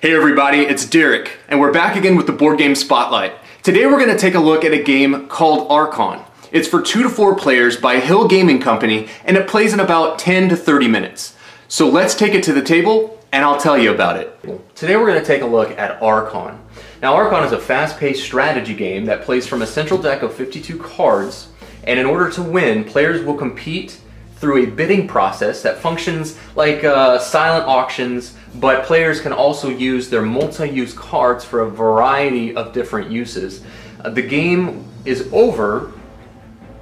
Hey everybody, it's Derek, and we're back again with the Board Game Spotlight. Today we're going to take a look at a game called Arkon. It's for 2 to 4 players by Hill Gaming Company, and it plays in about 10 to 30 minutes. So let's take it to the table, and I'll tell you about it. Today we're going to take a look at Arkon. Now Arkon is a fast-paced strategy game that plays from a central deck of 52 cards, and in order to win, players will compete through a bidding process that functions like silent auctions, but players can also use their multi-use cards for a variety of different uses. The game is over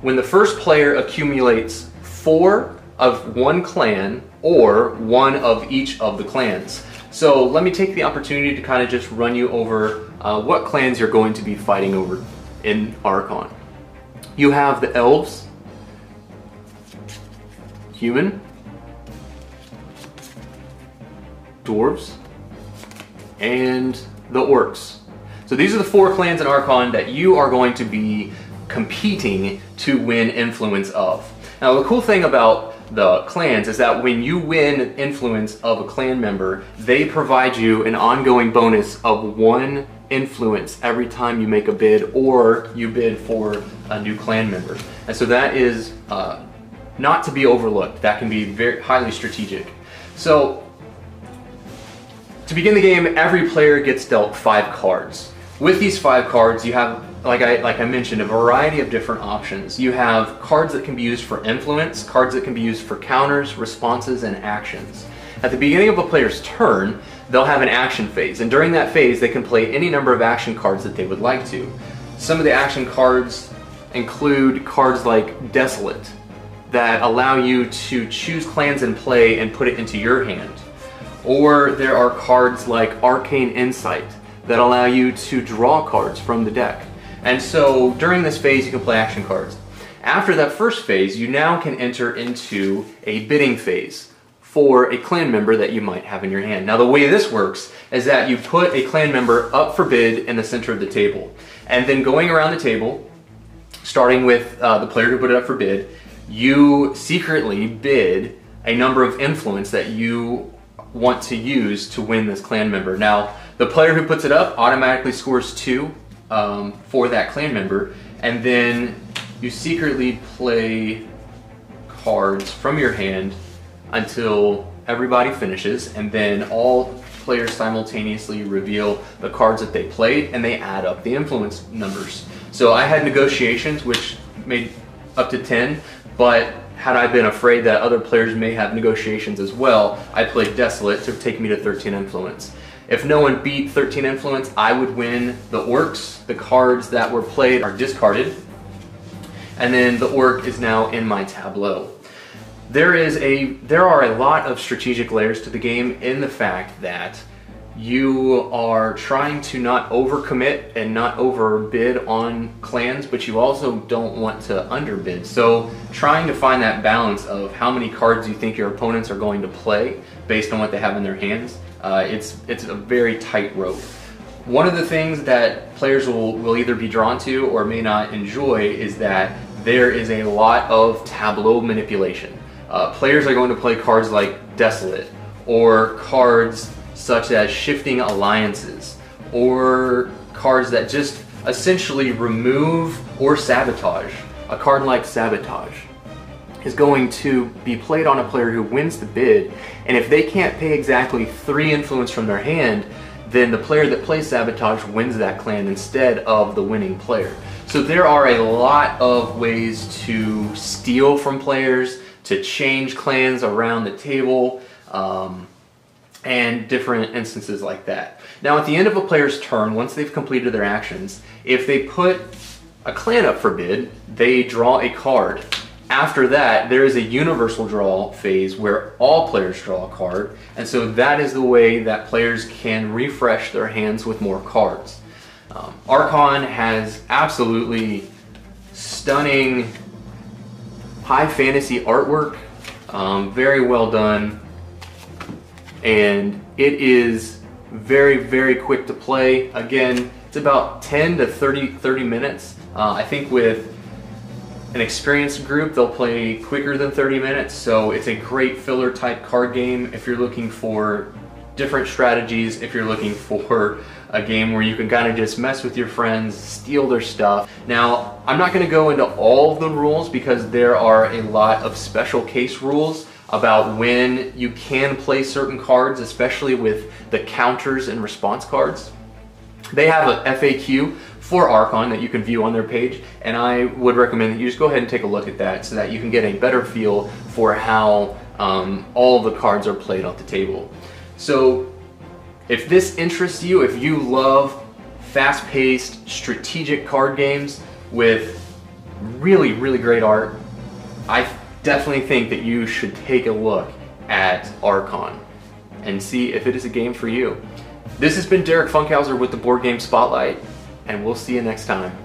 when the first player accumulates 4 of one clan or 1 of each of the clans. So let me take the opportunity to kind of just run you over what clans you're going to be fighting over in Arkon. You have the elves, human, dwarves, and the orcs. So these are the 4 clans in Arkon that you are going to be competing to win influence of. Now the cool thing about the clans is that when you win influence of a clan member, they provide you an ongoing bonus of 1 influence every time you make a bid or you bid for a new clan member. And so that is not to be overlooked. That can be very highly strategic. So to begin the game, every player gets dealt 5 cards. With these 5 cards, you have, like I mentioned, a variety of different options. You have cards that can be used for influence, cards that can be used for counters, responses, and actions. At the beginning of a player's turn, they'll have an action phase, and during that phase, they can play any number of action cards that they would like to. Some of the action cards include cards like Desolate, that allow you to choose clans in play and put it into your hand. Or there are cards like Arcane Insight that allow you to draw cards from the deck. And so during this phase you can play action cards. After that first phase, you now can enter into a bidding phase for a clan member that you might have in your hand. Now the way this works is that you put a clan member up for bid in the center of the table. And then going around the table, starting with the player who put it up for bid, you secretly bid a number of influence that you want to use to win this clan member. Now, the player who puts it up automatically scores 2 for that clan member, and then you secretly play cards from your hand until everybody finishes, and then all players simultaneously reveal the cards that they played, and they add up the influence numbers. So I had negotiations, which made up to 10, but had I been afraid that other players may have negotiations as well, I played Desolate to take me to 13 influence. If no one beat 13 influence, I would win the orcs. The cards that were played are discarded, and then the orc is now in my tableau. There are a lot of strategic layers to the game in the fact that you are trying to not overcommit and not overbid on clans, but you also don't want to underbid. So trying to find that balance of how many cards you think your opponents are going to play based on what they have in their hands, it's a very tight rope. One of the things that players will either be drawn to or may not enjoy is that there is a lot of tableau manipulation. Players are going to play cards like Desolate, or cards such as Shifting Alliances, or cards that just essentially remove or sabotage. A card like Sabotage is going to be played on a player who wins the bid, and if they can't pay exactly 3 influence from their hand, then the player that plays Sabotage wins that clan instead of the winning player. So there are a lot of ways to steal from players, to change clans around the table, and different instances like that. Now at the end of a player's turn, once they've completed their actions, if they put a clan up for bid, they draw a card. After that, there is a universal draw phase where all players draw a card, and so that is the way that players can refresh their hands with more cards. Arkon has absolutely stunning high fantasy artwork, very well done, and it is very, very quick to play. Again, it's about 10 to 30 minutes. I think with an experienced group, they'll play quicker than 30 minutes, so it's a great filler type card game if you're looking for different strategies if you're looking for a game where you can kind of just mess with your friends, steal their stuff. Now, I'm not going to go into all of the rules because there are a lot of special case rules about when you can play certain cards, especially with the counters and response cards. They have a FAQ for Arkon that you can view on their page, and I would recommend that you just go ahead and take a look at that so that you can get a better feel for how all of the cards are played off the table. So if this interests you, if you love fast-paced strategic card games with really, really great art, I definitely think that you should take a look at Arkon and see if it is a game for you. This has been Derek Funkhauser with the Board Game Spotlight, and we'll see you next time.